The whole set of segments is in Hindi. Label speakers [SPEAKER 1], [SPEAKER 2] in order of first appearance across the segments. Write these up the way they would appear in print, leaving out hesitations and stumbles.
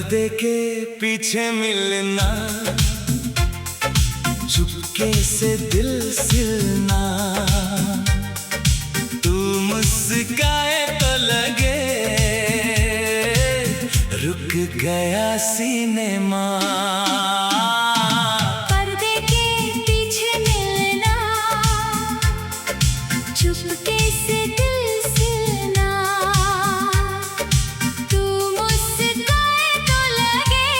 [SPEAKER 1] पर्दे के पीछे मिलना, चुपके से दिल सिलना, तू मुस्काए तो लगे रुक गया सिनेमा।
[SPEAKER 2] पर्दे के पीछे मिलना, चुपके से दिल सिलना, तू मुस्काए तो लगे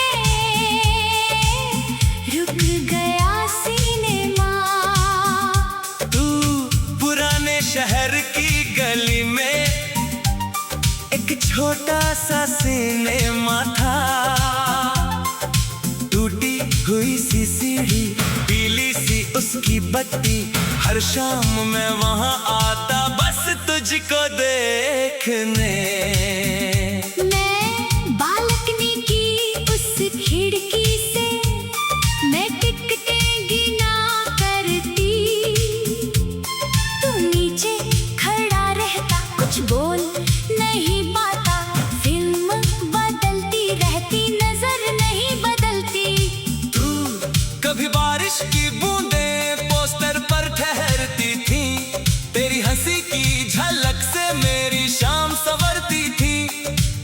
[SPEAKER 2] रुक गया सिनेमा।
[SPEAKER 1] तू पुराने शहर की गली में एक छोटा सा सिनेमा था, टूटी हुई सी सीढ़ी, पीली सी उसकी बत्ती, हर शाम मैं वहां आता बस तुझको देखने।
[SPEAKER 2] मैं बालकनी की उस खिड़की से मैं टिकटें गिना करती, तू नीचे खड़ा रहता कुछ बोल नहीं पाता, फिल्म बदलती रहती नजर नहीं बदलती।
[SPEAKER 1] तू कभी बारिश की बूंदें पोस्टर पर ठहरती थी, तेरी हंसी की झलक से मेरी शाम संवरती थी,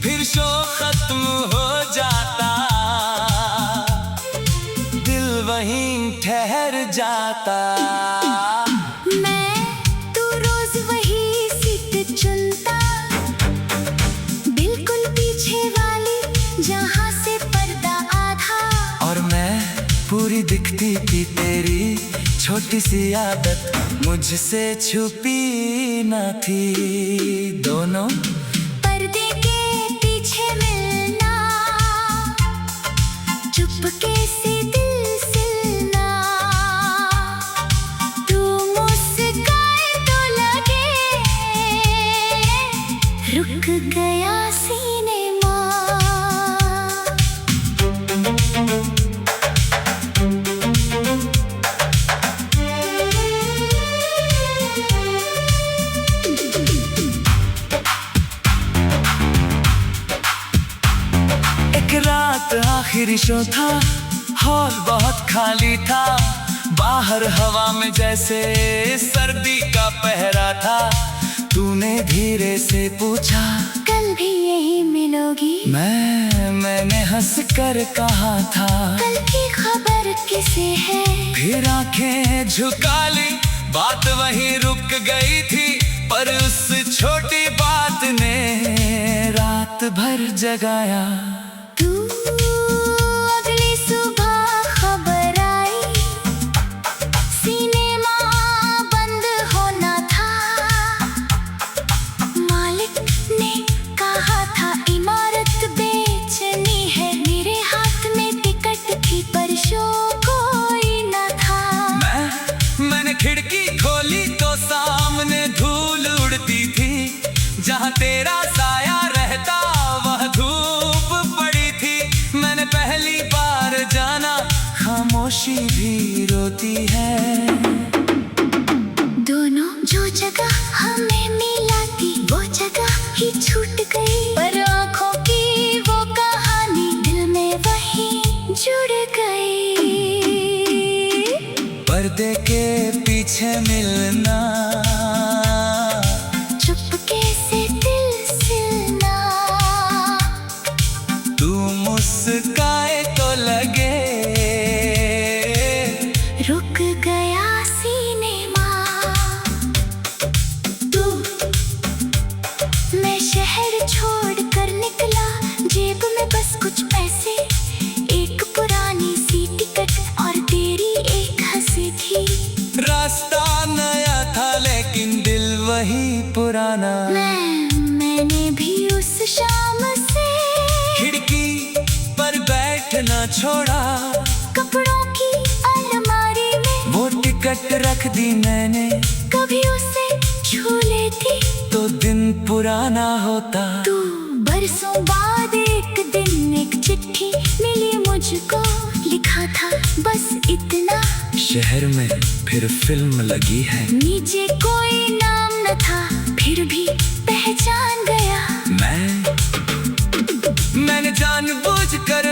[SPEAKER 1] फिर शो खत्म हो जाता, दिल वहीं ठहर जाता।
[SPEAKER 2] मैं तू रोज वही सीट चुनता, बिल्कुल पीछे वाली जहां से पर्दा आधा,
[SPEAKER 1] और मैं पूरी दिखती थी तेरी छोटी सी आदत मुझसे छुपी न थी। दोनों
[SPEAKER 2] पर्दे के पीछे मिलना, चुपके से दिल सिलना, तू मुस्काए तो लगे रुक गया सिनेमा।
[SPEAKER 1] एक रात आखिरी शो था, हॉल बहुत खाली था, बाहर हवा में जैसे सर्दी का पहरा था, तूने धीरे से पूछा
[SPEAKER 2] कल भी यही मिलोगी?
[SPEAKER 1] मैंने हंस कर कहा था
[SPEAKER 2] कल की खबर किसे है?
[SPEAKER 1] फिर आंखें झुका ली, बात वहीं रुक गई थी, पर उस छोटी बात ने रात भर जगाया।
[SPEAKER 2] तू अगली सुबह खबर आई, सिनेमा बंद होना था, मालिक ने कहा था इमारत बेचनी है, मेरे हाथ में टिकट थी पर शो कोई न था।
[SPEAKER 1] मैंने खिड़की खोली तो सामने धूल उड़ती थी, जहाँ तेरा साया रहता वह धूप पड़ी थी, मैंने पहली बार जाना खामोशी भी रोती है।
[SPEAKER 2] दोनों जो जगह हमें मिलाती वो जगह ही छूट गई, पर आँखों की वो कहानी दिल में वहीं जुड़ गई।
[SPEAKER 1] पर्दे के पीछे मिलना,
[SPEAKER 2] चुपके से दिल सिलना,
[SPEAKER 1] तू मुस्काए तो लगे
[SPEAKER 2] रुक गया सिनेमा। तू मैं शहर छोड़ कर निकला, जेब में बस कुछ पैसे, एक पुरानी सी टिकट और तेरी एक हंसी थी।
[SPEAKER 1] रास्ता नया था लेकिन दिल वही पुराना।
[SPEAKER 2] मैंने भी उस शाम से
[SPEAKER 1] खिड़की पर बैठना छोड़ा,
[SPEAKER 2] कपड़ों की अलमारी में
[SPEAKER 1] वो टिकट रख दी मैंने,
[SPEAKER 2] कभी उसे छू लेती
[SPEAKER 1] तो दिन पुराना होता।
[SPEAKER 2] तू बरसों बाद एक दिन एक चिट्ठी मिली मुझको, लिखा था बस इतना,
[SPEAKER 1] शहर में फिर फिल्म लगी है,
[SPEAKER 2] नीचे कोई नाम न था फिर भी पहचान गया।
[SPEAKER 1] मैंने जानबूझकर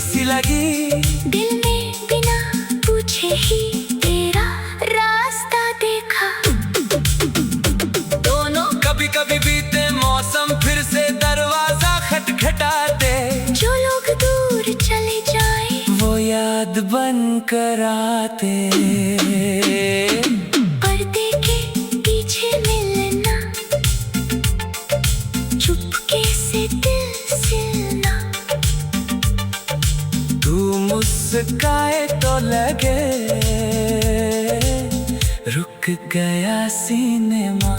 [SPEAKER 1] सी लगी,
[SPEAKER 2] दिल में बिना पूछे ही तेरा रास्ता देखा। दोनों
[SPEAKER 1] कभी कभी बीते मौसम फिर से दरवाजा खटखटाते,
[SPEAKER 2] जो लोग दूर चले जाए
[SPEAKER 1] वो याद बन कर आते।
[SPEAKER 2] पर्दे के पीछे मिलना, चुपके से दिल सिलना।
[SPEAKER 1] तू मुस्काए तो लगे रुक गया सिनेमा।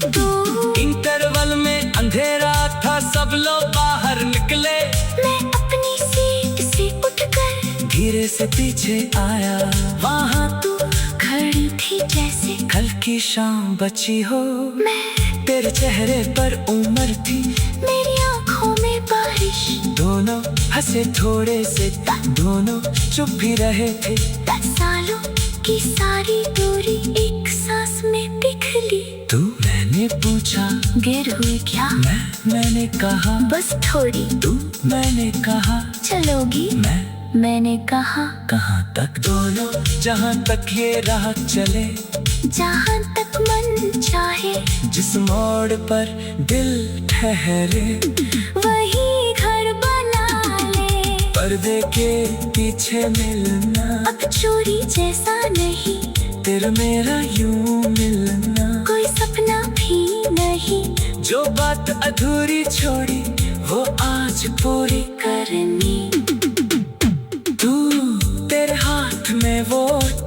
[SPEAKER 2] तू
[SPEAKER 1] इंटरवल में अंधेरा था, सब लोग बाहर निकले,
[SPEAKER 2] मैं अपनी सीट से उठकर
[SPEAKER 1] धीरे से पीछे आया।
[SPEAKER 2] वहाँ तू खड़ी थी जैसे
[SPEAKER 1] कल की शाम बची हो,
[SPEAKER 2] मैं,
[SPEAKER 1] तेरे चेहरे पर उम्र थी,
[SPEAKER 2] मेरी आँखों में बारिश।
[SPEAKER 1] दोनों हंसे थोड़े से, दोनों चुप भी रहे थे।
[SPEAKER 2] सालों की सारी दूरी एक सांस में पिघली।
[SPEAKER 1] तू मैंने पूछा
[SPEAKER 2] गिर हुई क्या?
[SPEAKER 1] मैंने कहा
[SPEAKER 2] बस थोड़ी।
[SPEAKER 1] तू मैंने कहा
[SPEAKER 2] चलोगी? मैंने कहा
[SPEAKER 1] कहाँ तक? दोनों जहाँ तक ये राह चले,
[SPEAKER 2] जहाँ तक मन चाहे,
[SPEAKER 1] जिस मोड़ पर दिल ठहरे,
[SPEAKER 2] वही घर बना ले।
[SPEAKER 1] पर्दे के पीछे मिलना,
[SPEAKER 2] अब चोरी जैसा नहीं,
[SPEAKER 1] तेरा मेरा यूं मिलना।
[SPEAKER 2] कोई सपना भी नहीं,
[SPEAKER 1] जो बात अधूरी छोड़ी वो आज पूरी
[SPEAKER 2] करनी।
[SPEAKER 1] तू तेरे हाथ में वो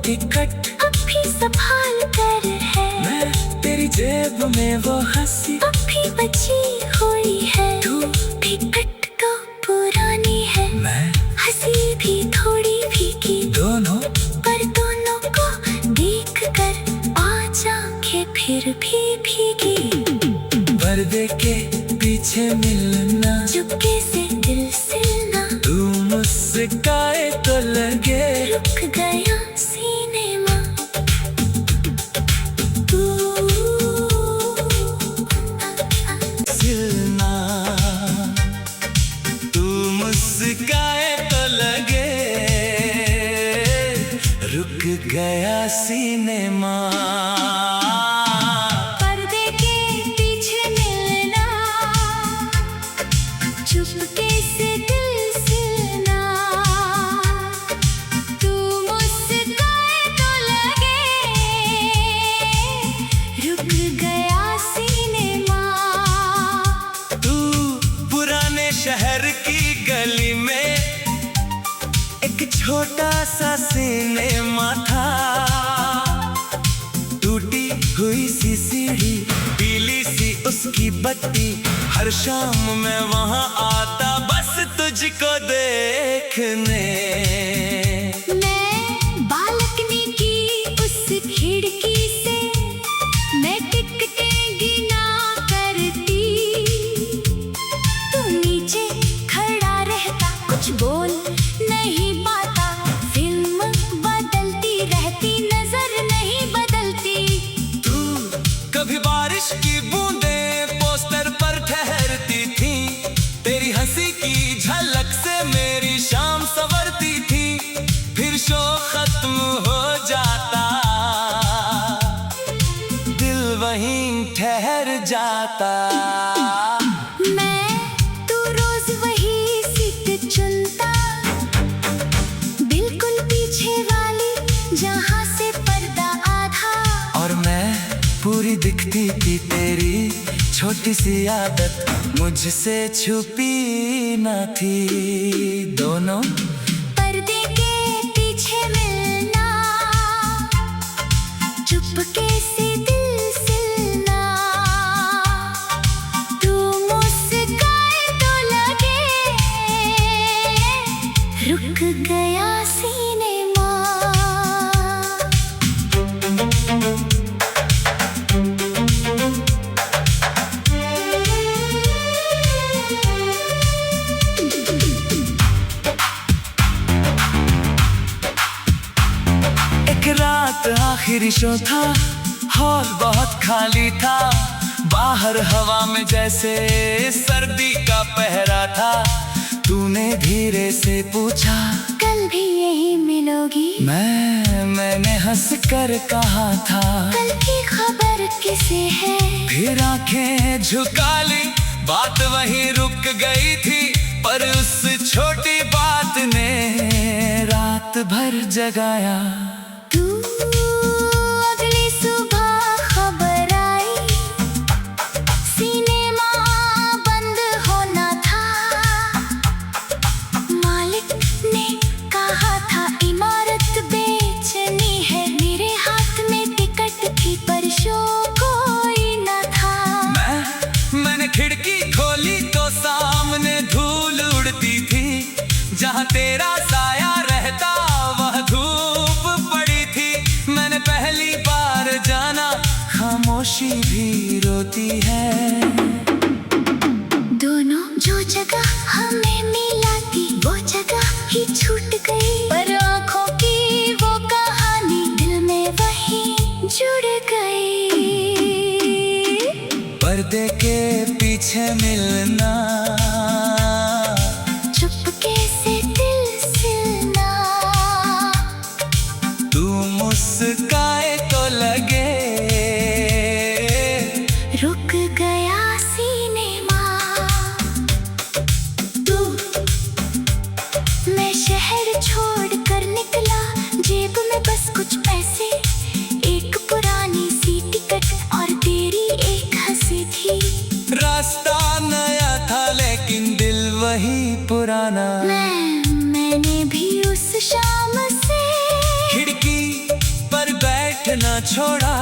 [SPEAKER 1] टिकट,
[SPEAKER 2] अब भी संभाल कर है,
[SPEAKER 1] मैं तेरी जेब में वो हंसी,
[SPEAKER 2] अब भी बची हुई है।
[SPEAKER 1] तू
[SPEAKER 2] टिकट तो पुरानी है,
[SPEAKER 1] मैं
[SPEAKER 2] हंसी भी थोड़ी भीगी,
[SPEAKER 1] दोनों
[SPEAKER 2] पर दोनों को देख कर आज आंखें फिर भी भीगी।
[SPEAKER 1] पर्दे के पीछे मिलना,
[SPEAKER 2] चुपके से दिल सिलना,
[SPEAKER 1] तू मुस्काए तो लगे
[SPEAKER 2] रुक गया सिनेमा। तू
[SPEAKER 1] सिलना, तू मुस्काए तो लगे रुक गया सिनेमा।
[SPEAKER 2] पर्दे के पीछे मिलना, चुपके से दिल सिलना। तू मुस्काए तो लगे रुक गया सिनेमा।
[SPEAKER 1] तू पुराने शहर की गली में एक छोटा सा सिनेमा था, टूटी हुई सी सीढ़ी, पीली सी उसकी बत्ती, हर शाम मैं वहां आता बस तुझको देखने।
[SPEAKER 2] मैं बालकनी की उस खिड़की से मैं टिकटें गिना करती, तू नीचे खड़ा रहता, कुछ बोल नहीं पाता, फिल्म बदलती रहती, नजर नहीं बदलती।
[SPEAKER 1] तू कभी बारिश की बूंदें पोस्टर पर ठहरती थी, तेरी हंसी की झलक से मेरी शाम संवरती थी, फिर शो खत्म हो जाता, दिल वहीं ठहर जाता।
[SPEAKER 2] मैं तू रोज वही सीट चुनता, बिल्कुल पीछे वाली जहाँ से पर्दा आधा,
[SPEAKER 1] और मैं पूरी दिखती थी तेरी छोटी सी आदत, मुझसे छुपी न थी। दोनों
[SPEAKER 2] पर्दे के पीछे मिलना, चुपके से दिल सिलना। तू मुस्काए तो लगे रुक गया सिनेमा।
[SPEAKER 1] एक रात आखिरी शो था, हॉल बहुत खाली था, बाहर हवा में जैसे सर्दी का पहरा था, तूने धीरे से पूछा
[SPEAKER 2] कल भी यही मिलोगी।
[SPEAKER 1] मैंने हंस कर कहा था
[SPEAKER 2] कल की खबर किसे है।
[SPEAKER 1] फिर आंखें झुका ली, बात वहीं रुक गई थी, पर उस छोटी बात ने रात भर जगाया।
[SPEAKER 2] तू अगली सुबह खबर आई, सिनेमा बंद होना था। मालिक ने कहा था इमारत बेचनी है। मेरे हाथ में टिकट थी पर शो कोई न था।
[SPEAKER 1] मैंने खिड़की खोली तो सामने धूल उड़ती थी। जहाँ तेरा साया रहता वह धूप पड़ी थी। मैंने पहली बार जाना खामोशी भी रोती है।
[SPEAKER 2] दोनों जो जगह हमें मिला थी वो जगह ही छूट गई, पर आँखों की वो कहानी दिल में वही जुड़ गई।
[SPEAKER 1] पर्दे के पीछे मिलना,
[SPEAKER 2] चुपके से दिल सिलना।
[SPEAKER 1] तू मुस्काए तो लगे
[SPEAKER 2] रुक गया सिनेमा। तू मैं शहर छोड़ कर निकला, जेब में बस कुछ पैसे, एक पुरानी सी टिकट और तेरी एक हंसी थी।
[SPEAKER 1] रास्ता नया था लेकिन दिल वही पुराना।
[SPEAKER 2] मैंने भी उस शाम से
[SPEAKER 1] खिड़की पर बैठना छोड़ा,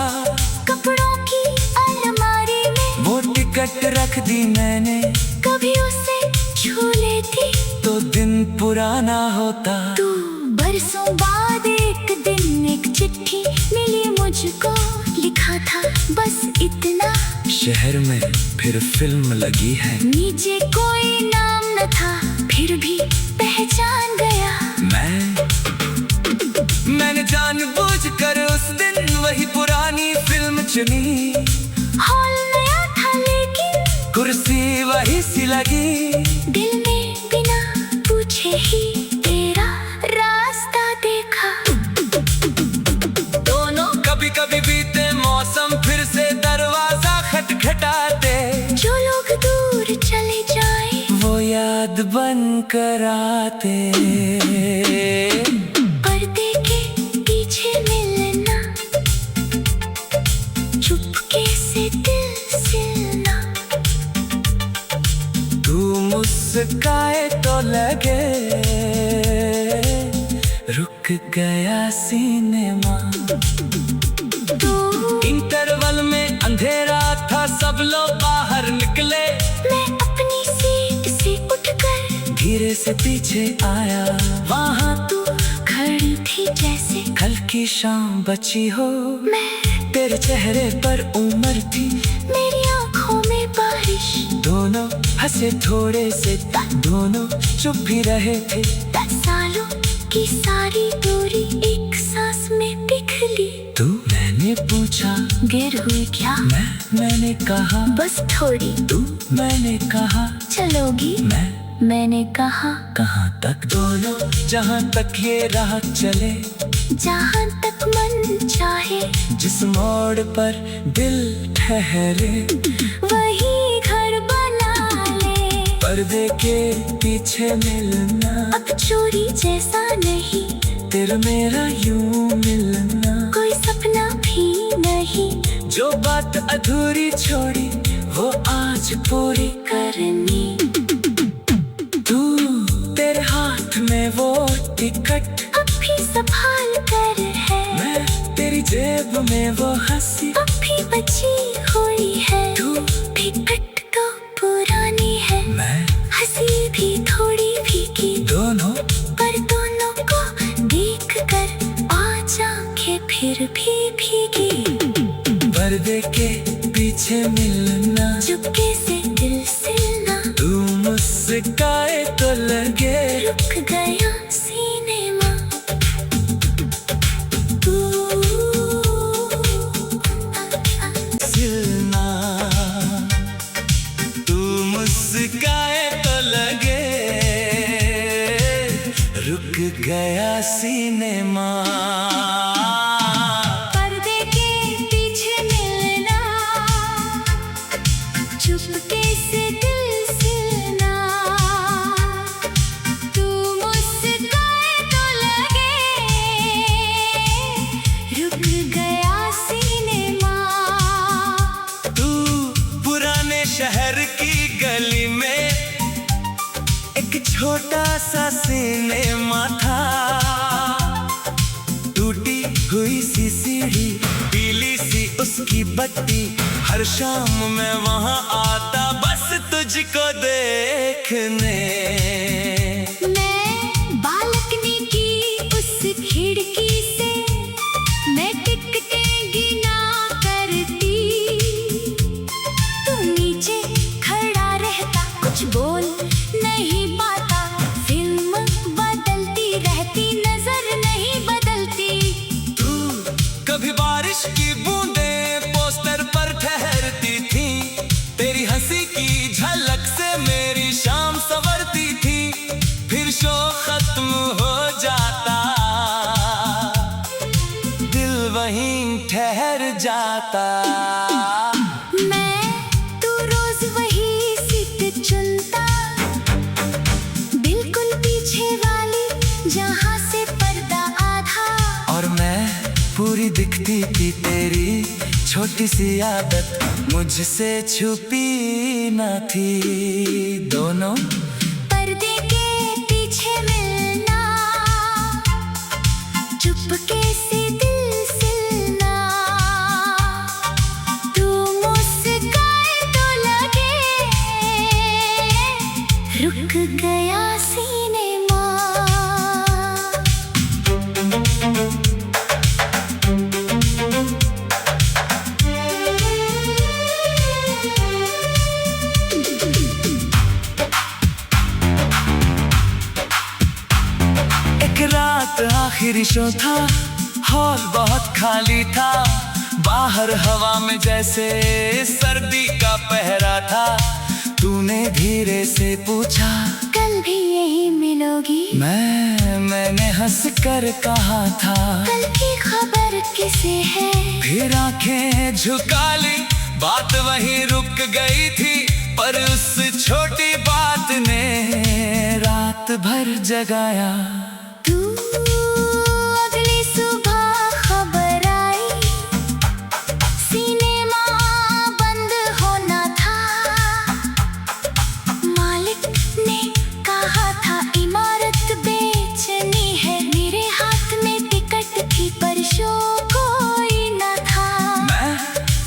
[SPEAKER 2] कपड़ों की अलमारी में
[SPEAKER 1] वो टिकट रख दी मैंने।
[SPEAKER 2] कभी उसे छू लेती
[SPEAKER 1] तो दिन पुराना होता।
[SPEAKER 2] तू बरसों बाद एक दिन एक चिट्ठी मिली मुझको, लिखा था बस इतना।
[SPEAKER 1] शहर में फिर फिल्म लगी है।
[SPEAKER 2] नीचे कोई नाम न था फिर भी पहचान गया।
[SPEAKER 1] मैंने जानबूझकर उस दिन वही पुरानी फिल्म चुनी।
[SPEAKER 2] हॉल नया था लेकिन
[SPEAKER 1] कुर्सी वही सी लगी।
[SPEAKER 2] दिल में बिना पूछे ही तेरा रास्ता देखा। दोनों
[SPEAKER 1] कभी कभी बीते मौसम फिर से दरवाजा खटखटाते।
[SPEAKER 2] जो लोग दूर चले जाए
[SPEAKER 1] वो याद बन कर आते।
[SPEAKER 2] पर्दे के पीछे मिलना, चुपके से दिल सिलना।
[SPEAKER 1] तू मुस्काए तो लगे रुक गया सिनेमा।
[SPEAKER 2] तू
[SPEAKER 1] इंटरवल में अंधेरा था, सब लोग बाहर निकले।
[SPEAKER 2] मैं अपनी सीट से उठकर
[SPEAKER 1] धीरे से पीछे आया। वहाँ
[SPEAKER 2] तू खड़ी थी जैसे
[SPEAKER 1] कल की शाम बची हो।
[SPEAKER 2] मैं
[SPEAKER 1] तेरे चेहरे पर उम्र थी,
[SPEAKER 2] मेरी आँखों में बारिश।
[SPEAKER 1] दोनों हंसे थोड़े से, दोनों चुप भी रहे थे।
[SPEAKER 2] 10 सालों की सारी दूरी एक सांस में पिघली।
[SPEAKER 1] तू मैंने पूछा
[SPEAKER 2] गिर हुई क्या।
[SPEAKER 1] मैंने कहा
[SPEAKER 2] बस थोड़ी।
[SPEAKER 1] तू मैंने कहा
[SPEAKER 2] चलोगी। मैंने कहा
[SPEAKER 1] कहाँ तक। दोनों जहाँ तक ये राह चले,
[SPEAKER 2] जहाँ तक मन चाहे,
[SPEAKER 1] जिस मोड़ पर दिल ठहरे,
[SPEAKER 2] वही घर बना ले।
[SPEAKER 1] पर्दे के पीछे मिलना,
[SPEAKER 2] अब चोरी जैसा नहीं,
[SPEAKER 1] तेरा मेरा यूं मिलना।
[SPEAKER 2] कोई सपना भी नहीं,
[SPEAKER 1] जो बात अधूरी छोड़ी वो आज पूरी
[SPEAKER 2] करनी।
[SPEAKER 1] तू तेरे हाथ में वो टिकट,
[SPEAKER 2] अब भी संभाल कर है।
[SPEAKER 1] मैं तेरी जेब में वो हंसी,
[SPEAKER 2] अब भी बची हुई है।
[SPEAKER 1] तू
[SPEAKER 2] टिकट तो पुरानी है,
[SPEAKER 1] मैं
[SPEAKER 2] हंसी भी थोड़ी भीगी।
[SPEAKER 1] दोनों
[SPEAKER 2] पर दोनों को देख कर आज आंखें फिर भी भीगी।
[SPEAKER 1] पर्दे के पीछे मिलना,
[SPEAKER 2] चुपके से दिल सिलना।
[SPEAKER 1] तू मुस्काए तो लगे
[SPEAKER 2] रुक गया सिनेमा। तू
[SPEAKER 1] सिलना, तू मुस्काए तो लगे रुक गया सिनेमा।
[SPEAKER 2] पर्दे के पीछे मिलना, चुपके से दिल सिलना, तू मुस्काए तो लगे रुक गया सिनेमा।
[SPEAKER 1] तू पुराने शहर की गली में एक छोटा सा सिनेमा था। टूटी हुई सी सीढ़ी, पीली सी उसकी बत्ती, हर शाम मैं वहां आता बस तुझको देखने।
[SPEAKER 2] मैं बालकनी की उस खिड़की से मैं टिकटें गिना करती, तू नीचे खड़ा रहता, कुछ बोल नहीं पाता, फिल्म बदलती रहती, नजर नहीं बदलती।
[SPEAKER 1] तू कभी बारिश की बूंदें पोस्टर पर ठहरती थी, तेरी हंसी की झलक से मेरी शाम संवरती थी। फिर शो खत्म हो जाता, दिल वहीं ठहर जाता।
[SPEAKER 2] मैं तू रोज वही सीट चुनता, बिल्कुल पीछे वाली जहां से पर्दा आधा।
[SPEAKER 1] और मैं पूरी दिखती थी तेरी छोटी सी आदत मुझसे छुपी न थी। दोनों
[SPEAKER 2] पर्दे के पीछे मिलना, चुपके से दिल सिलना, तू मुस्काए तो लगे रुक गया सिनेमा।
[SPEAKER 1] एक रात आखिरी शो था, हॉल बहुत खाली था, बाहर हवा में जैसे सर्दी का पहरा था। तूने धीरे से पूछा,
[SPEAKER 2] कल भी यही मिलोगी?
[SPEAKER 1] मैंने हंस कर कहा था,
[SPEAKER 2] कल की खबर किसे है?
[SPEAKER 1] फिर आंखें झुका ली, बात वहीं रुक गई थी, पर उस छोटी बात ने रात भर जगाया।
[SPEAKER 2] तू अगली सुबह खबर आई, सिनेमा बंद होना था, मालिक ने कहा था इमारत बेचनी है। मेरे हाथ में टिकट थी पर शो कोई न था।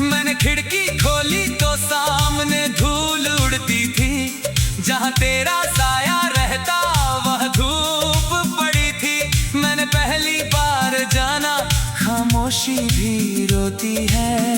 [SPEAKER 1] मैंने खिड़की खोली तो सामने धूल उड़ती थी, जहाँ तेरा साया रहता वह धूप पड़ी थी। मैंने पहली बार जाना खामोशी भी रोती है।